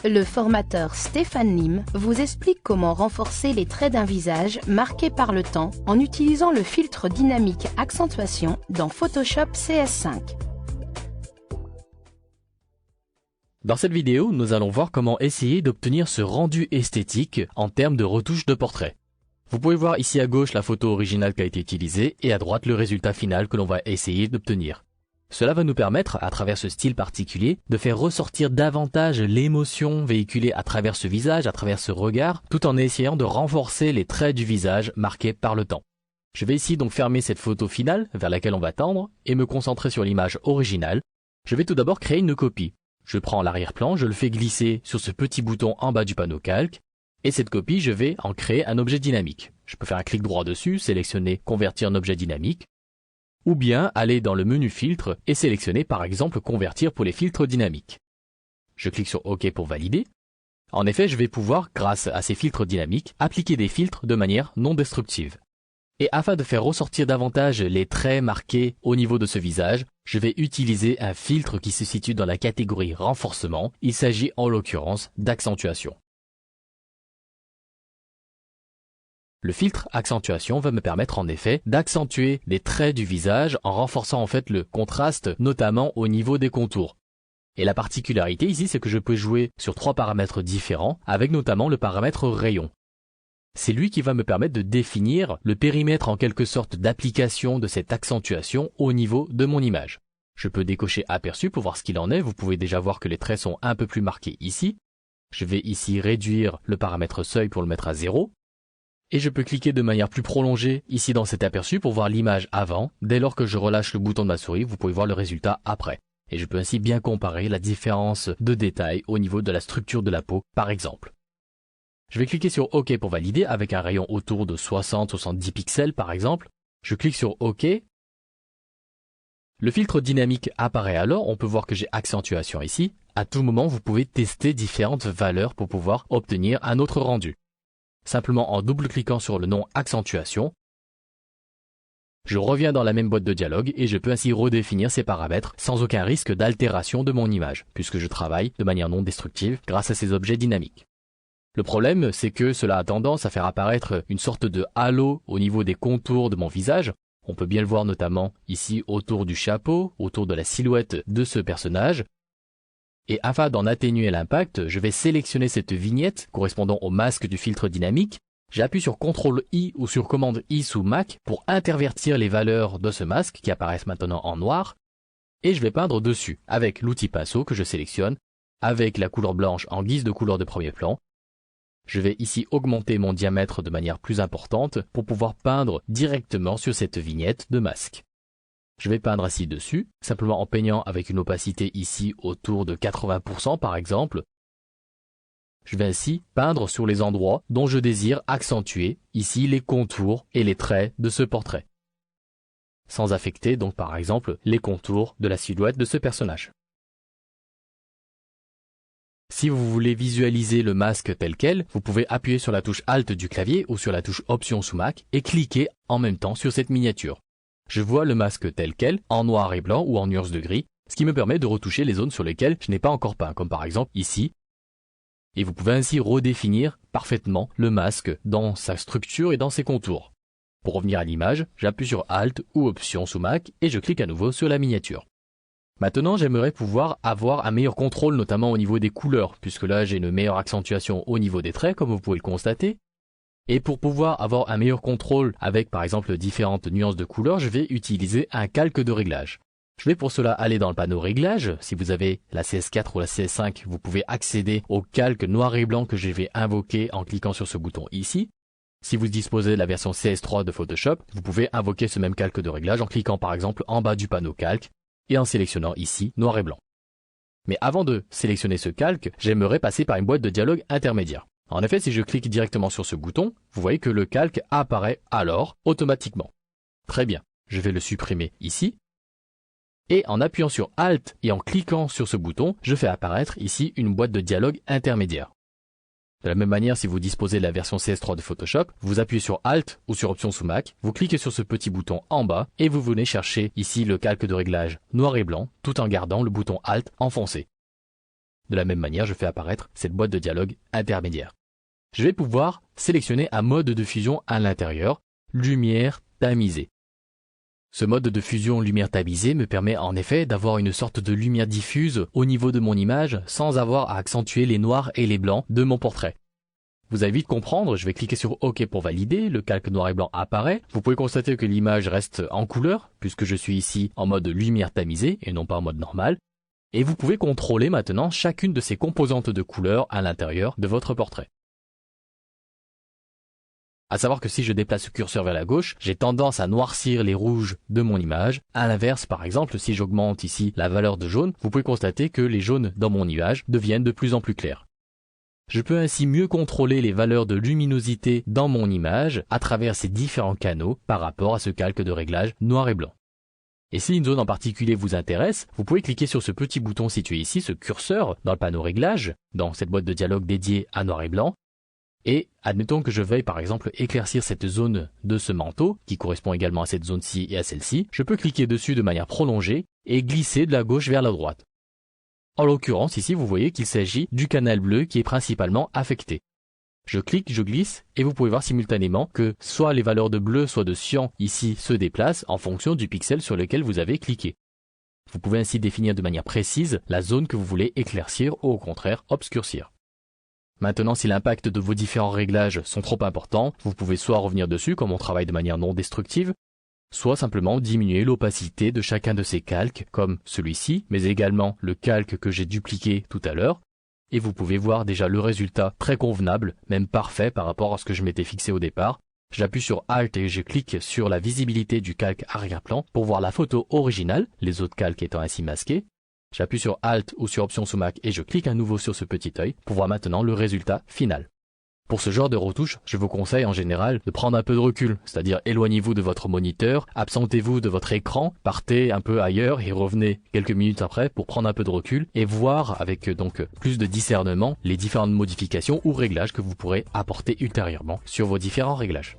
Le formateur Stéphane Lim vous explique comment renforcer les traits d'un visage marqué par le temps en utilisant le filtre dynamique accentuation dans Photoshop CS5. Dans cette vidéo, nous allons voir comment essayer d'obtenir ce rendu esthétique en termes de retouche de portrait. Vous pouvez voir ici à gauche la photo originale qui a été utilisée et à droite le résultat final que l'on va essayer d'obtenir. Cela va nous permettre, à travers ce style particulier, de faire ressortir davantage l'émotion véhiculée à travers ce visage, à travers ce regard, tout en essayant de renforcer les traits du visage marqués par le temps. Je vais ici donc fermer cette photo finale vers laquelle on va tendre et me concentrer sur l'image originale. Je vais tout d'abord créer une copie. Je prends l'arrière-plan, je le fais glisser sur ce petit bouton en bas du panneau calque et cette copie, je vais en créer un objet dynamique. Je peux faire un clic droit dessus, sélectionner Convertir en objet dynamique, ou bien aller dans le menu filtre et sélectionner par exemple Convertir pour les filtres dynamiques. Je clique sur OK pour valider. En effet, je vais pouvoir, grâce à ces filtres dynamiques, appliquer des filtres de manière non destructive. Et afin de faire ressortir davantage les traits marqués au niveau de ce visage, je vais utiliser un filtre qui se situe dans la catégorie renforcement. Il s'agit en l'occurrence d'accentuation. Le filtre accentuation va me permettre en effet d'accentuer les traits du visage en renforçant en fait le contraste, notamment au niveau des contours. Et la particularité ici, c'est que je peux jouer sur 3 paramètres différents, avec notamment le paramètre rayon. C'est lui qui va me permettre de définir le périmètre en quelque sorte d'application de cette accentuation au niveau de mon image. Je peux décocher aperçu pour voir ce qu'il en est, vous pouvez déjà voir que les traits sont un peu plus marqués ici. Je vais ici réduire le paramètre seuil pour le mettre à 0. Et je peux cliquer de manière plus prolongée ici dans cet aperçu pour voir l'image avant. Dès lors que je relâche le bouton de ma souris, vous pouvez voir le résultat après. Et je peux ainsi bien comparer la différence de détail au niveau de la structure de la peau, par exemple. Je vais cliquer sur OK pour valider avec un rayon autour de 60-70 pixels, par exemple. Je clique sur OK. Le filtre dynamique apparaît alors. On peut voir que j'ai accentuation ici. À tout moment, vous pouvez tester différentes valeurs pour pouvoir obtenir un autre rendu. Simplement en double-cliquant sur le nom accentuation, je reviens dans la même boîte de dialogue et je peux ainsi redéfinir ces paramètres sans aucun risque d'altération de mon image, puisque je travaille de manière non destructive grâce à ces objets dynamiques. Le problème, c'est que cela a tendance à faire apparaître une sorte de halo au niveau des contours de mon visage. On peut bien le voir notamment ici autour du chapeau, autour de la silhouette de ce personnage. Et afin d'en atténuer l'impact, je vais sélectionner cette vignette correspondant au masque du filtre dynamique. J'appuie sur CTRL-I ou sur commande I sous Mac pour intervertir les valeurs de ce masque qui apparaissent maintenant en noir. Et je vais peindre dessus avec l'outil pinceau que je sélectionne, avec la couleur blanche en guise de couleur de premier plan. Je vais ici augmenter mon diamètre de manière plus importante pour pouvoir peindre directement sur cette vignette de masque. Je vais peindre ainsi dessus, simplement en peignant avec une opacité ici autour de 80% par exemple. Je vais ainsi peindre sur les endroits dont je désire accentuer ici les contours et les traits de ce portrait. Sans affecter donc par exemple les contours de la silhouette de ce personnage. Si vous voulez visualiser le masque tel quel, vous pouvez appuyer sur la touche Alt du clavier ou sur la touche Option sous Mac et cliquer en même temps sur cette miniature. Je vois le masque tel quel, en noir et blanc ou en nuance de gris, ce qui me permet de retoucher les zones sur lesquelles je n'ai pas encore peint, comme par exemple ici. Et vous pouvez ainsi redéfinir parfaitement le masque dans sa structure et dans ses contours. Pour revenir à l'image, j'appuie sur Alt ou Option sous Mac et je clique à nouveau sur la miniature. Maintenant, j'aimerais pouvoir avoir un meilleur contrôle, notamment au niveau des couleurs, puisque là j'ai une meilleure accentuation au niveau des traits, comme vous pouvez le constater. Et pour pouvoir avoir un meilleur contrôle avec par exemple différentes nuances de couleurs, je vais utiliser un calque de réglage. Je vais pour cela aller dans le panneau réglage. Si vous avez la CS4 ou la CS5, vous pouvez accéder au calque noir et blanc que je vais invoquer en cliquant sur ce bouton ici. Si vous disposez de la version CS3 de Photoshop, vous pouvez invoquer ce même calque de réglage en cliquant par exemple en bas du panneau calque et en sélectionnant ici noir et blanc. Mais avant de sélectionner ce calque, j'aimerais passer par une boîte de dialogue intermédiaire. En effet, si je clique directement sur ce bouton, vous voyez que le calque apparaît alors automatiquement. Très bien, je vais le supprimer ici. Et en appuyant sur Alt et en cliquant sur ce bouton, je fais apparaître ici une boîte de dialogue intermédiaire. De la même manière, si vous disposez de la version CS3 de Photoshop, vous appuyez sur Alt ou sur Option sous Mac, vous cliquez sur ce petit bouton en bas et vous venez chercher ici le calque de réglage noir et blanc tout en gardant le bouton Alt enfoncé. De la même manière, je fais apparaître cette boîte de dialogue intermédiaire. Je vais pouvoir sélectionner un mode de fusion à l'intérieur, lumière tamisée. Ce mode de fusion lumière tamisée me permet en effet d'avoir une sorte de lumière diffuse au niveau de mon image sans avoir à accentuer les noirs et les blancs de mon portrait. Vous allez vite comprendre, je vais cliquer sur OK pour valider, le calque noir et blanc apparaît. Vous pouvez constater que l'image reste en couleur, puisque je suis ici en mode lumière tamisée et non pas en mode normal. Et vous pouvez contrôler maintenant chacune de ces composantes de couleur à l'intérieur de votre portrait. À savoir que si je déplace le curseur vers la gauche, j'ai tendance à noircir les rouges de mon image. À l'inverse, par exemple, si j'augmente ici la valeur de jaune, vous pouvez constater que les jaunes dans mon nuage deviennent de plus en plus clairs. Je peux ainsi mieux contrôler les valeurs de luminosité dans mon image à travers ces différents canaux par rapport à ce calque de réglage noir et blanc. Et si une zone en particulier vous intéresse, vous pouvez cliquer sur ce petit bouton situé ici, ce curseur, dans le panneau réglage, dans cette boîte de dialogue dédiée à noir et blanc. Et admettons que je veuille par exemple éclaircir cette zone de ce manteau, qui correspond également à cette zone-ci et à celle-ci, je peux cliquer dessus de manière prolongée et glisser de la gauche vers la droite. En l'occurrence, ici, vous voyez qu'il s'agit du canal bleu qui est principalement affecté. Je clique, je glisse, et vous pouvez voir simultanément que soit les valeurs de bleu, soit de cyan ici se déplacent en fonction du pixel sur lequel vous avez cliqué. Vous pouvez ainsi définir de manière précise la zone que vous voulez éclaircir ou au contraire obscurcir. Maintenant, si l'impact de vos différents réglages sont trop importants, vous pouvez soit revenir dessus comme on travaille de manière non destructive, soit simplement diminuer l'opacité de chacun de ces calques, comme celui-ci, mais également le calque que j'ai dupliqué tout à l'heure, et vous pouvez voir déjà le résultat très convenable, même parfait par rapport à ce que je m'étais fixé au départ. J'appuie sur Alt et je clique sur la visibilité du calque arrière-plan pour voir la photo originale, les autres calques étant ainsi masqués. J'appuie sur Alt ou sur Option sous Mac et je clique à nouveau sur ce petit œil pour voir maintenant le résultat final. Pour ce genre de retouche, je vous conseille en général de prendre un peu de recul, c'est-à-dire éloignez-vous de votre moniteur, absentez-vous de votre écran, partez un peu ailleurs et revenez quelques minutes après pour prendre un peu de recul et voir avec donc plus de discernement les différentes modifications ou réglages que vous pourrez apporter ultérieurement sur vos différents réglages.